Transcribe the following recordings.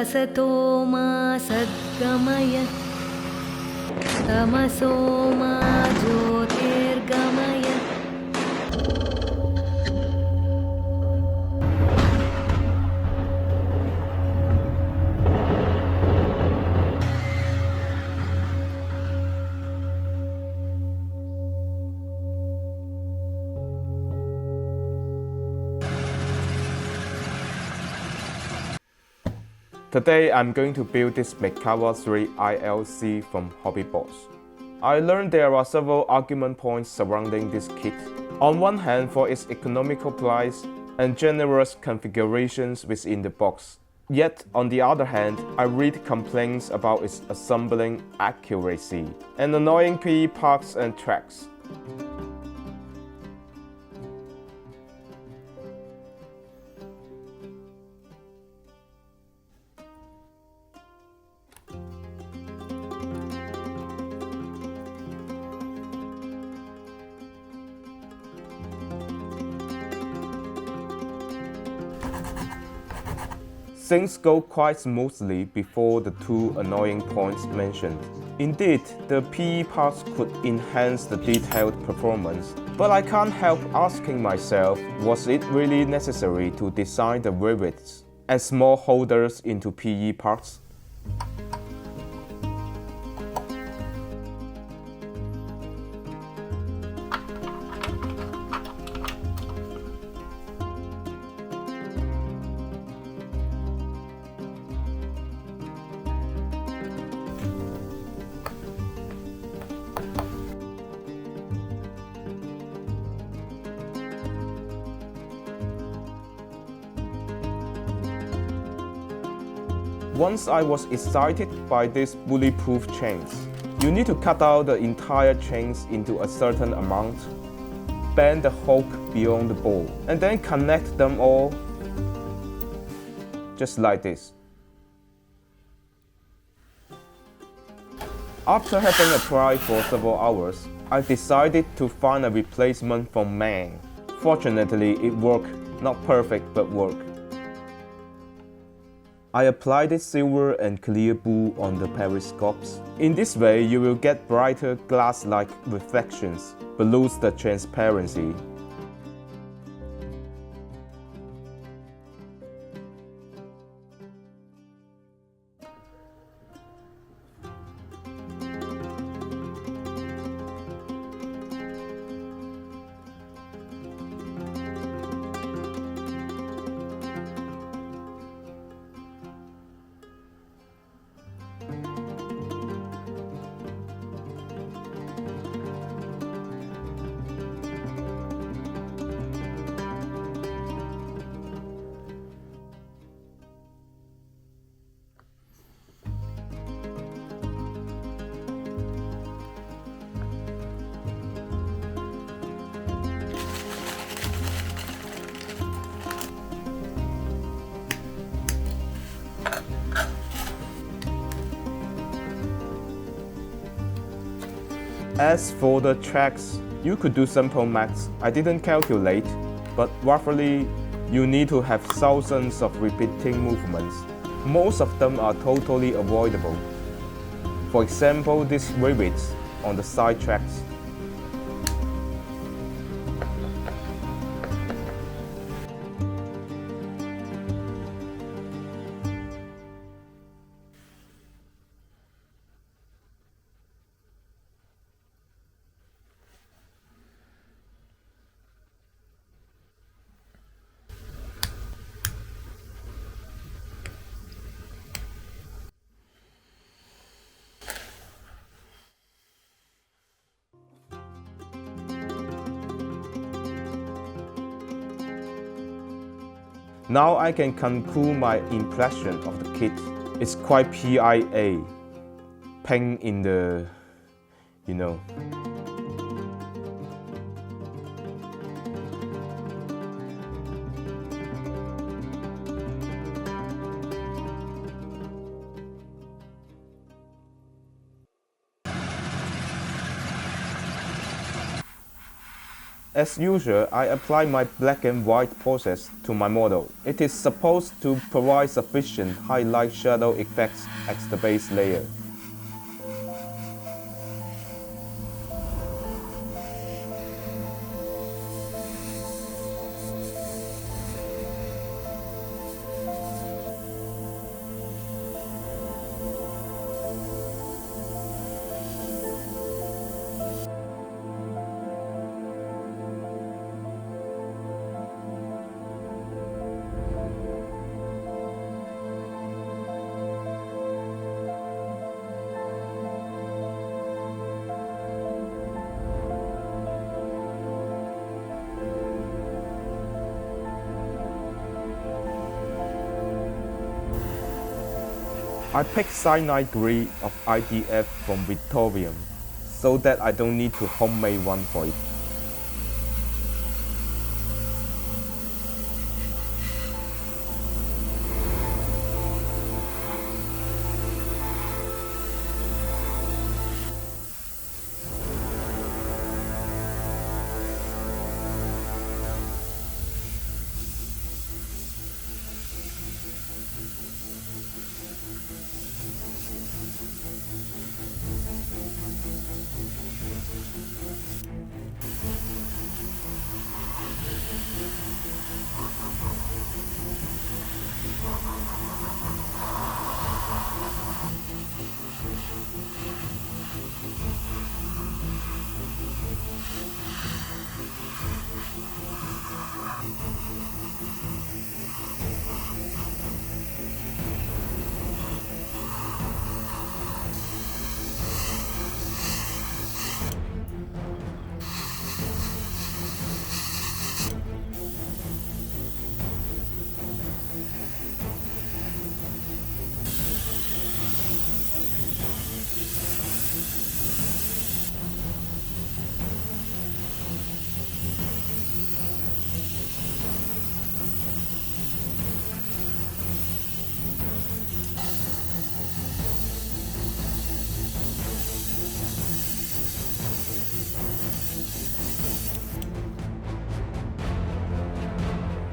असतो मा सद्गमय तमसो मा ज्योतिर्गमय Today I'm going to build this Merkava3 ILC from HobbyBoss. I learned there are several argument points surrounding this kit. On one hand, for its economical price and generous configurations within the box. Yet, on the other hand, I read complaints about its assembling accuracy and annoying PE parts and tracks. Things go quite smoothly before the two annoying points mentioned. Indeed, the PE parts could enhance the detailed performance, but I can't help asking myself, was it really necessary to design the rivets and small holders into PE parts? Once I was excited by these bulletproof chains. You need to cut out the entire chains into a certain amount, bend the hook beyond the ball, and then connect them all just like this. After having applied for several hours, I decided to find a replacement for Man. Fortunately, it worked, not perfect, but worked. I applied silver and clear blue on the periscopes. In this way, you will get brighter glass-like reflections, but lose the transparency. As for the tracks, you could do simple maths. I didn't calculate, but roughly you need to have thousands of repeating movements. Most of them are totally avoidable. For example, these rivets on the side tracks. Now I can conclude my impression of the kit. It's quite PIA, pain in the, you know. As usual, I apply my black and white process to my model. It is supposed to provide sufficient highlight shadow effects as the base layer. I pick cyanide green of IDF from Victorium, so that I don't need to homemade one for it.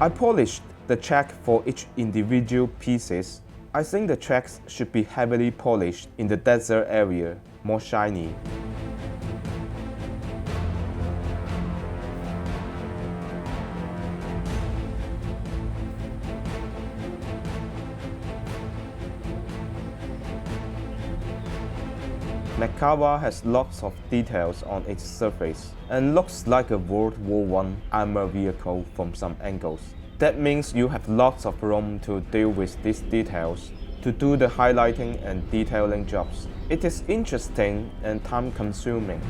I polished the track for each individual pieces. I think the tracks should be heavily polished in the desert area, more shiny. Merkava has lots of details on its surface and looks like a World War I armor vehicle from some angles. That means you have lots of room to deal with these details to do the highlighting and detailing jobs. It is interesting and time-consuming.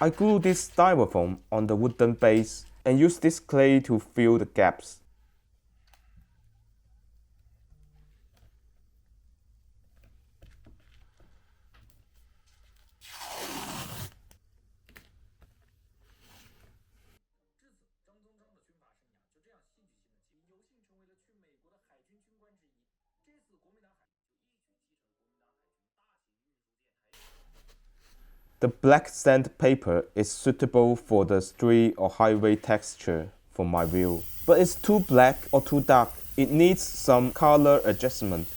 I glue this styrofoam on the wooden base and use this clay to fill the gaps. The black sandpaper is suitable for the street or highway texture for my view. But it's too black or too dark. It needs some color adjustment.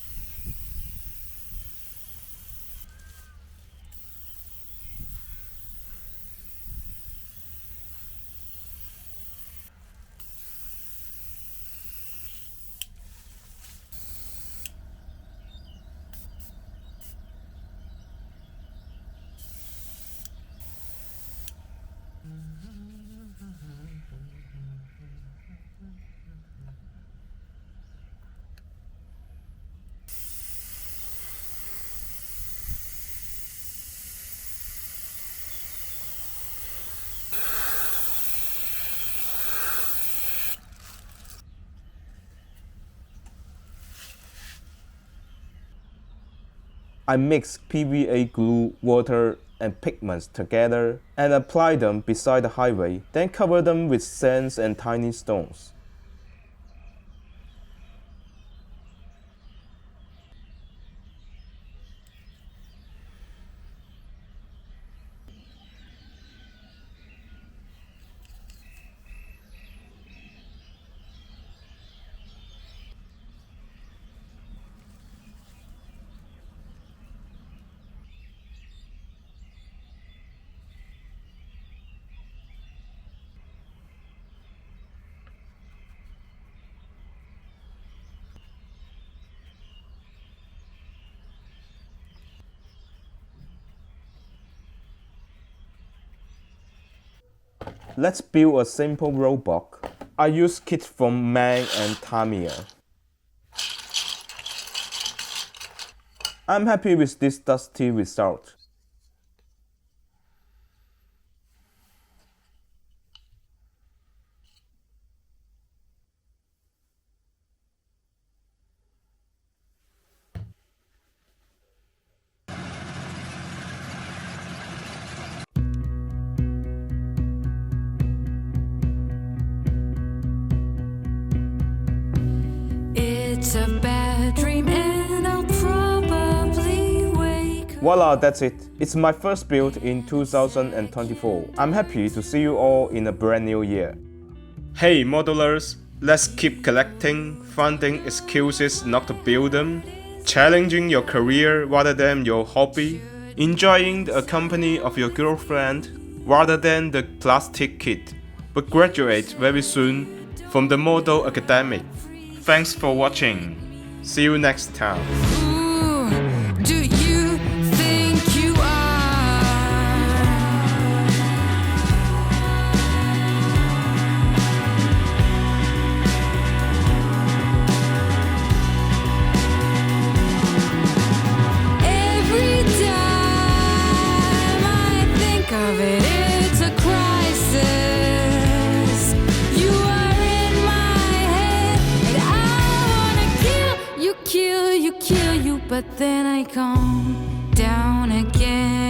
I mix PVA glue, water, and pigments together and apply them beside the highway, then cover them with sands and tiny stones. Let's build a simple roadblock. I use kits from Mang and Tamiya. I'm happy with this dusty result. It's a bad dream and I'll probably wake up. Voila, that's it. It's my first build in 2024. I'm happy to see you all in a brand new year. Hey modelers, let's keep collecting, finding excuses not to build them, challenging your career rather than your hobby, enjoying the company of your girlfriend rather than the plastic kit, but graduate very soon from the model academic. Thanks for watching. See you next time. Ooh, do you think you are? Every time I think of it, it's a crisis. You are in my head, and I wanna kill you, but then I calm down again.